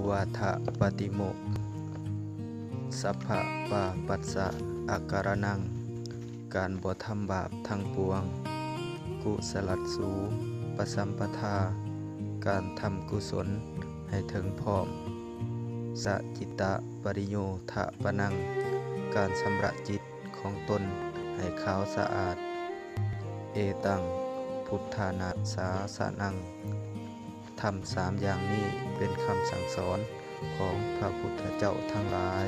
วาทะปฏิโมกข์สัพพะปาปัสสะอาการนังการบ่ทำบาปทั้งปวงกุศลัสสูปสัมปทาการทำกุศลให้ถึงพร้อมสัจิตะปริโยทะปนังการชำระจิตของตนให้ขาวสะอาดเอตังพุทธานาสาสนังทำ3 อย่างนี้เป็นคำสั่งสอนของพระพุทธเจ้าทั้งหลาย